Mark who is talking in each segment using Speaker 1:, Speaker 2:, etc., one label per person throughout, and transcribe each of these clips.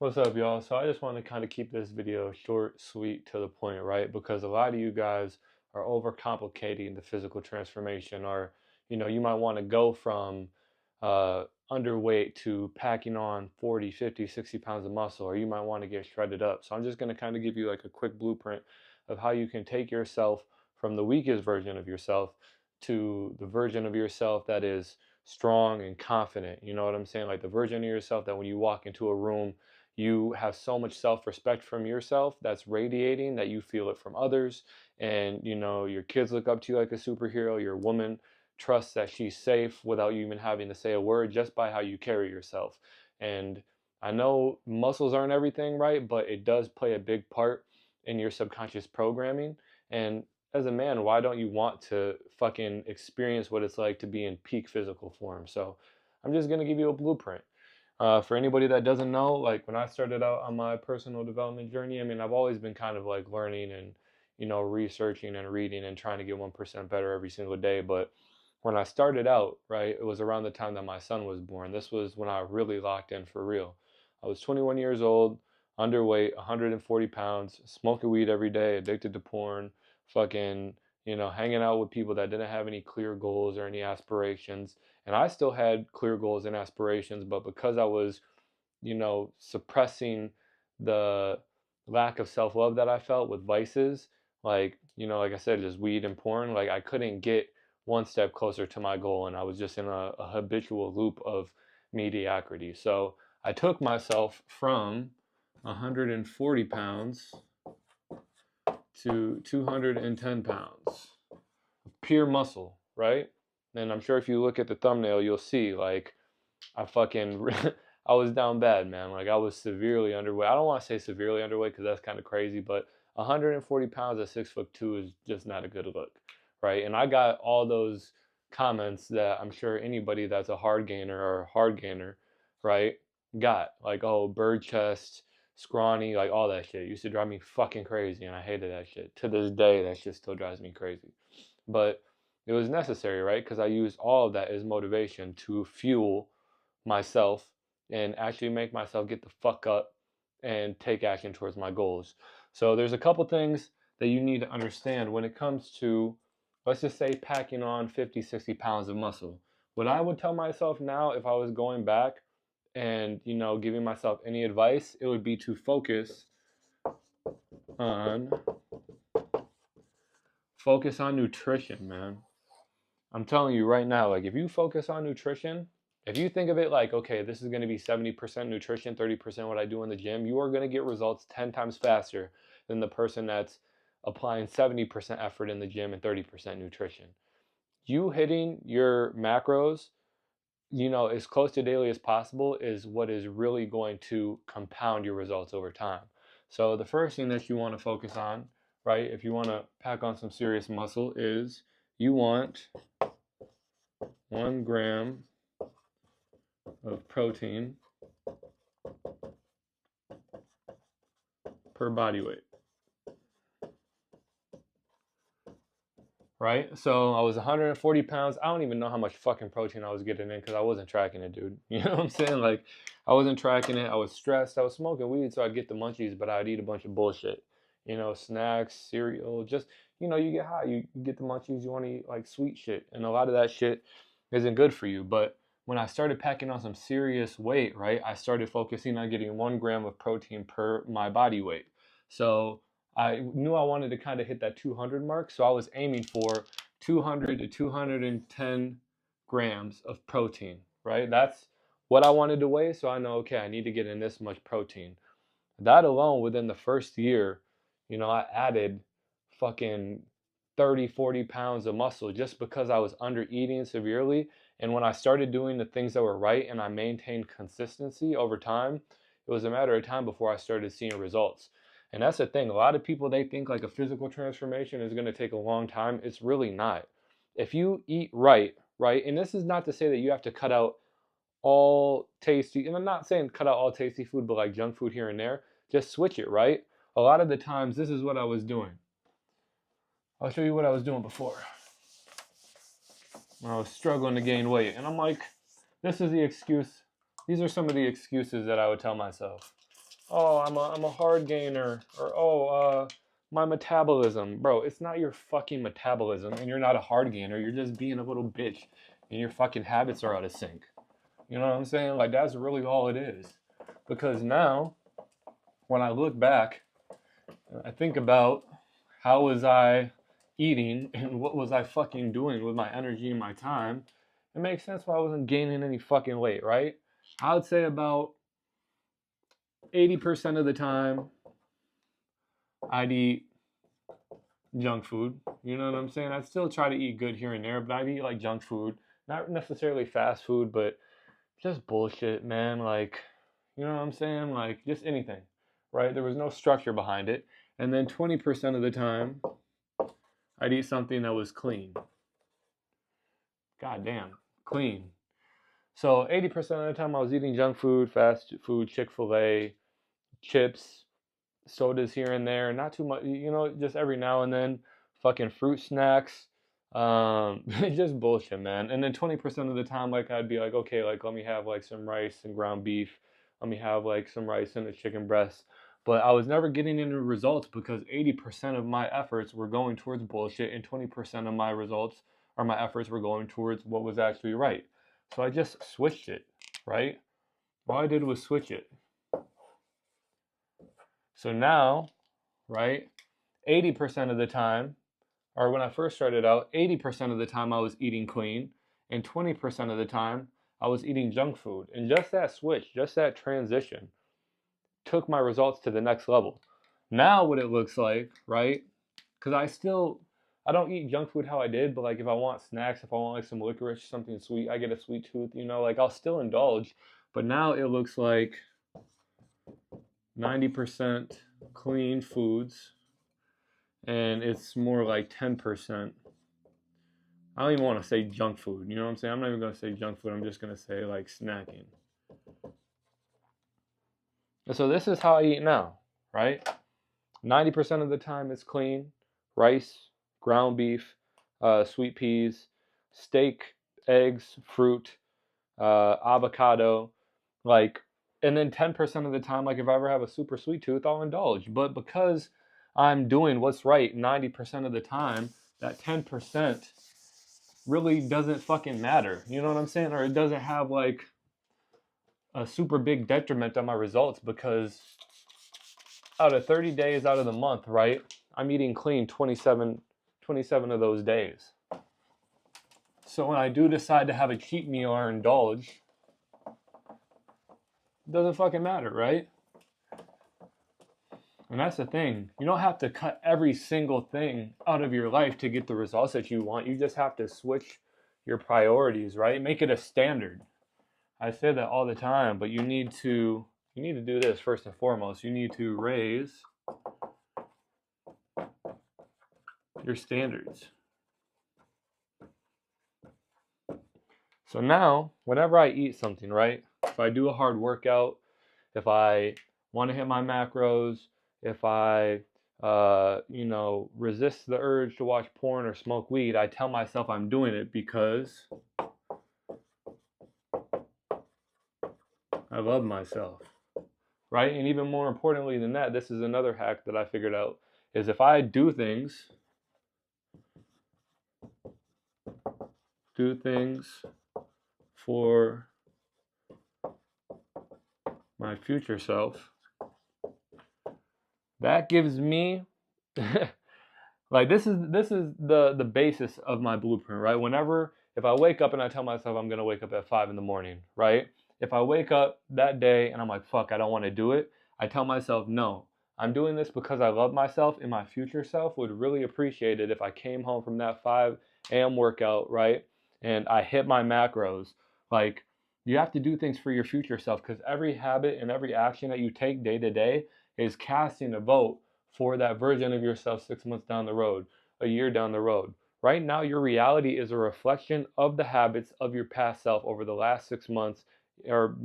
Speaker 1: What's up, y'all? So I just want to kind of keep this video short, sweet, to the point, right? Because a lot of you guys are overcomplicating the physical transformation, or you might want to go from underweight to packing on 40, 50, 60 pounds of muscle, or you might want to get shredded up. So I'm just going to kind of give you like a quick blueprint of how you can take yourself from the weakest version of yourself to the version of yourself that is strong and confident. You know what I'm saying? Like the version of yourself that when you walk into a room, you have so much self-respect from yourself that's radiating that you feel it from others. And your kids look up to you like a superhero. Your woman trusts that she's safe without you even having to say a word, just by how you carry yourself. And I know muscles aren't everything, right? But it does play a big part in your subconscious programming. And as a man, why don't you want to fucking experience what it's like to be in peak physical form? So I'm just going to give you a blueprint. For anybody that doesn't know, like when I started out on my personal development journey, I mean, I've always been kind of like learning and, researching and reading and trying to get 1% better every single day. But when I started out, right, it was around the time that my son was born. This was when I really locked in for real. I was 21 years old, underweight, 140 pounds, smoking weed every day, addicted to porn, fucking, hanging out with people that didn't have any clear goals or any aspirations. And I still had clear goals and aspirations, but because I was, suppressing the lack of self-love that I felt with vices, like I said, just weed and porn, like I couldn't get one step closer to my goal, and I was just in a habitual loop of mediocrity. So I took myself from 140 pounds to 210 pounds of pure muscle, right? And I'm sure if you look at the thumbnail, you'll see like I fucking I was down bad, man. Like I was severely underweight. I don't want to say severely underweight because that's kind of crazy, but 140 pounds at 6'2" is just not a good look, right? And I got all those comments that I'm sure anybody that's a hard gainer or a hard gainer, right, got like, oh, bird chest, scrawny, like all that shit. It used to drive me fucking crazy, and I hated that shit. To this day, that shit still drives me crazy. But it was necessary, right? Because I used all of that as motivation to fuel myself and actually make myself get the fuck up and take action towards my goals. So there's a couple things that you need to understand when it comes to, let's just say, packing on 50, 60 pounds of muscle. What I would tell myself now if I was going back and, giving myself any advice, it would be to on focus on nutrition, man. I'm telling you right now, like if you focus on nutrition, if you think of it like, okay, this is going to be 70% nutrition, 30% what I do in the gym, you are going to get results 10 times faster than the person that's applying 70% effort in the gym and 30% nutrition. You hitting your macros, as close to daily as possible is what is really going to compound your results over time. So the first thing that you want to focus on, right, if you want to pack on some serious muscle, is you want 1 gram of protein per body weight. Right? So I was 140 pounds. I don't even know how much fucking protein I was getting in because I wasn't tracking it, dude. You know what I'm saying? Like, I wasn't tracking it. I was stressed. I was smoking weed, so I'd get the munchies, but I'd eat a bunch of bullshit. Snacks, cereal, just, you get high. You get the munchies. You want to eat, like, sweet shit. And a lot of that shit isn't good for you. But when I started packing on some serious weight, right, I started focusing on getting 1 gram of protein per my body weight. So I knew I wanted to kind of hit that 200 mark, so I was aiming for 200 to 210 grams of protein, right? That's what I wanted to weigh, so I know, okay, I need to get in this much protein. That alone, within the first year, I added fucking 30, 40 pounds of muscle just because I was under eating severely. And when I started doing the things that were right and I maintained consistency over time, it was a matter of time before I started seeing results. And that's the thing. A lot of people, they think like a physical transformation is going to take a long time. It's really not. If you eat right, right, and this is not to say that you have to cut out all tasty, and I'm not saying cut out all tasty food, but like junk food here and there, just switch it, right? A lot of the times, this is what I was doing. I'll show you what I was doing before. When I was struggling to gain weight. And I'm like, this is the excuse. These are some of the excuses that I would tell myself. oh, I'm a hard gainer, or oh, my metabolism. Bro, it's not your fucking metabolism, and you're not a hard gainer. You're just being a little bitch, and your fucking habits are out of sync. You know what I'm saying? Like, that's really all it is. Because now, when I look back, I think about how was I eating and what was I fucking doing with my energy and my time, it makes sense why I wasn't gaining any fucking weight, right? I would say about 80% of the time, I'd eat junk food. You know what I'm saying? I'd still try to eat good here and there, but I'd eat like junk food. Not necessarily fast food, but just bullshit, man. Like, you know what I'm saying? Like, just anything, right? There was no structure behind it. And then 20% of the time, I'd eat something that was clean. God damn, clean. So 80% of the time I was eating junk food, fast food, Chick-fil-A, chips, sodas here and there, not too much, you know, just every now and then, fucking fruit snacks, just bullshit, man. And then 20% of the time, like, I'd be like, okay, like, let me have like some rice and ground beef, let me have like some rice and a chicken breast. But I was never getting any results because 80% of my efforts were going towards bullshit, and 20% of my results or my efforts were going towards what was actually right. So I just switched it, right? All I did was switch it. So now, right, 80% of the time, or when I first started out, 80% of the time I was eating clean, and 20% of the time I was eating junk food. And just that switch, just that transition, took my results to the next level. Now what it looks like, right, because I don't eat junk food how I did, but like if I want snacks, if I want like some licorice, something sweet, I get a sweet tooth, you know, like I'll still indulge. But now it looks like 90% clean foods, and it's more like 10%. I don't even want to say junk food, you know what I'm saying? I'm not even going to say junk food, I'm just going to say like snacking. And so this is how I eat now, right? 90% of the time it's clean, rice, ground beef, sweet peas, steak, eggs, fruit, avocado, like, and then 10% of the time, like if I ever have a super sweet tooth, I'll indulge. But because I'm doing what's right 90% of the time, that 10% really doesn't fucking matter. You know what I'm saying? Or it doesn't have like a super big detriment on my results, because out of 30 days out of the month, right, I'm eating clean 27 of those days. So when I do decide to have a cheat meal or indulge, it doesn't fucking matter, right? And that's the thing. You don't have to cut every single thing out of your life to get the results that you want. You just have to switch your priorities, right? Make it a standard. I say that all the time, but you need to do this first and foremost. You need to raise your standards. So now, whenever I eat something, right? If I do a hard workout, if I want to hit my macros, if I, resist the urge to watch porn or smoke weed, I tell myself I'm doing it because I love myself, right? And even more importantly than that, this is another hack that I figured out, is if I do things for my future self, that gives me like this is the basis of my blueprint, right? If I wake up and I tell myself I'm gonna wake up at 5 in the morning, right? If I wake up that day and I'm like, fuck, I don't want to do it, I tell myself, no, I'm doing this because I love myself, and my future self would really appreciate it if I came home from that 5 a.m. workout, right, and I hit my macros. Like, you have to do things for your future self, because every habit and every action that you take day to day is casting a vote for that version of yourself 6 months down the road, a year down the road. Right now, your reality is a reflection of the habits of your past self over the last 6 months, or,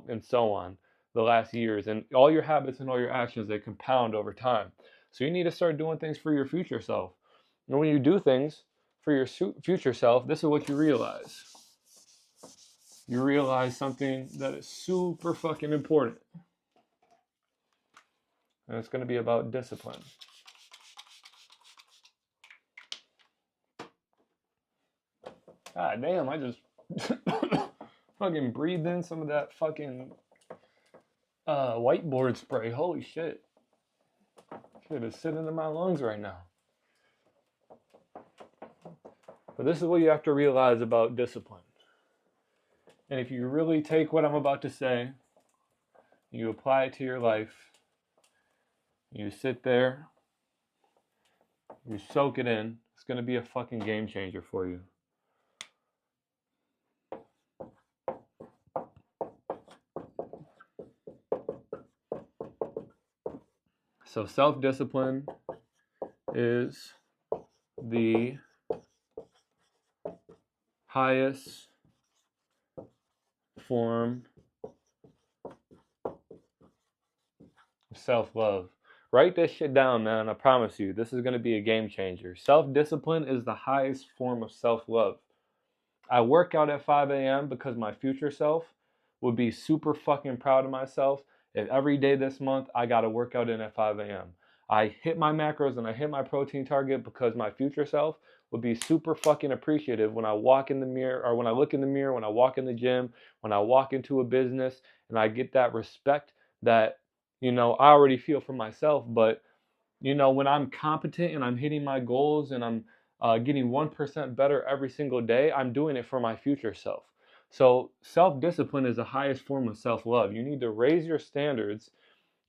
Speaker 1: and so on, the last years. And all your habits and all your actions, they compound over time. So you need to start doing things for your future self. And when you do things for your future self, this is what you realize. You realize something that is super fucking important. and it's going to be about discipline. God damn, I just fucking breathed in some of that fucking whiteboard spray. Holy shit. Shit is sitting in my lungs right now. But this is what you have to realize about discipline. And if you really take what I'm about to say, you apply it to your life, you sit there, you soak it in, it's going to be a fucking game changer for you. So self-discipline is the highest form of self-love. Write this shit down, man. I promise you, this is going to be a game changer. Self-discipline is the highest form of self-love. I work out at 5 a.m. because my future self would be super fucking proud of myself if every day this month I got to work out in at 5 a.m. I hit my macros and I hit my protein target because my future self would be super fucking appreciative when I walk in the mirror, or when I look in the mirror, when I walk in the gym, when I walk into a business, and I get that respect that, you know, I already feel for myself. But, you know, when I'm competent and I'm hitting my goals and I'm getting 1% better every single day, I'm doing it for my future self. So self-discipline is the highest form of self-love. You need to raise your standards,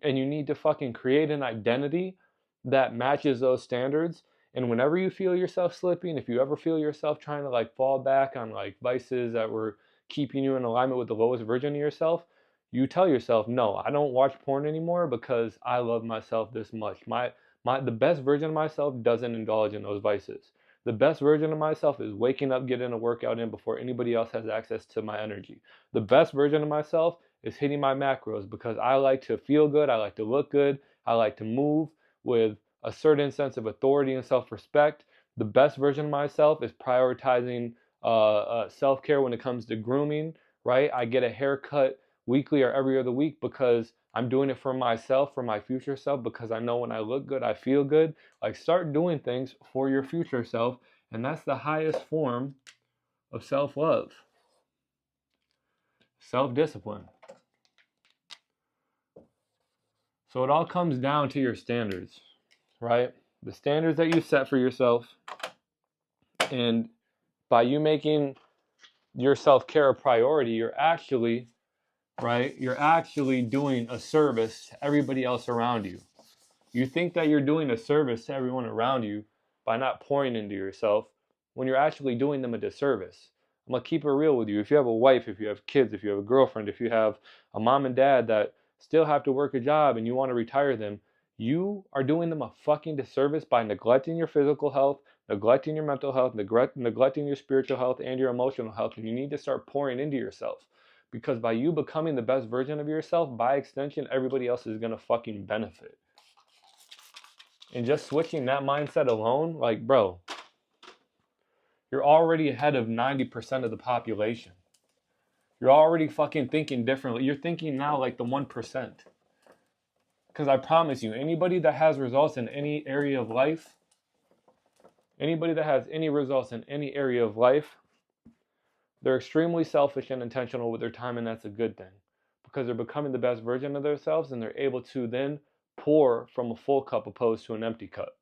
Speaker 1: and you need to fucking create an identity that matches those standards. And whenever you feel yourself slipping, if you ever feel yourself trying to like fall back on like vices that were keeping you in alignment with the lowest version of yourself, you tell yourself, no, I don't watch porn anymore because I love myself this much. The best version of myself doesn't indulge in those vices. The best version of myself is waking up, getting a workout in before anybody else has access to my energy. The best version of myself is hitting my macros because I like to feel good, I like to look good, I like to move with a certain sense of authority and self-respect. The best version of myself is prioritizing self-care when it comes to grooming, right? I get a haircut weekly or every other week because I'm doing it for myself, for my future self, because I know when I look good, I feel good. Like, start doing things for your future self, and that's the highest form of self-love. Self-discipline. So it all comes down to your standards, right? The standards that you set for yourself. And by you making your self-care a priority, you're actually doing a service to everybody else around you. You think that you're doing a service to everyone around you by not pouring into yourself when you're actually doing them a disservice. I'm going to keep it real with you. If you have a wife, if you have kids, if you have a girlfriend, if you have a mom and dad that still have to work a job and you want to retire them, you are doing them a fucking disservice by neglecting your physical health, neglecting your mental health, neglecting your spiritual health and your emotional health. And you need to start pouring into yourself. Because by you becoming the best version of yourself, by extension, everybody else is going to fucking benefit. And just switching that mindset alone, like, bro, you're already ahead of 90% of the population. You're already fucking thinking differently. You're thinking now like the 1%. Because I promise you, anybody that has results in any area of life, anybody that has any results in any area of life, they're extremely selfish and intentional with their time, and that's a good thing. Because they're becoming the best version of themselves, and they're able to then pour from a full cup opposed to an empty cup.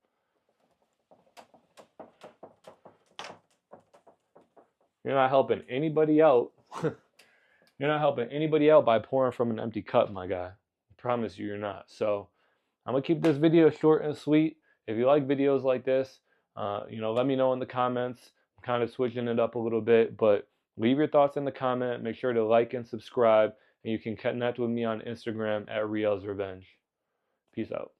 Speaker 1: You're not helping anybody out. You're not helping anybody out by pouring from an empty cup, my guy. I promise you, you're not. So I'm going to keep this video short and sweet. If you like videos like this, let me know in the comments. I'm kind of switching it up a little bit, but leave your thoughts in the comment. Make sure to like and subscribe, and you can connect with me on Instagram at Riel's Revenge. Peace out.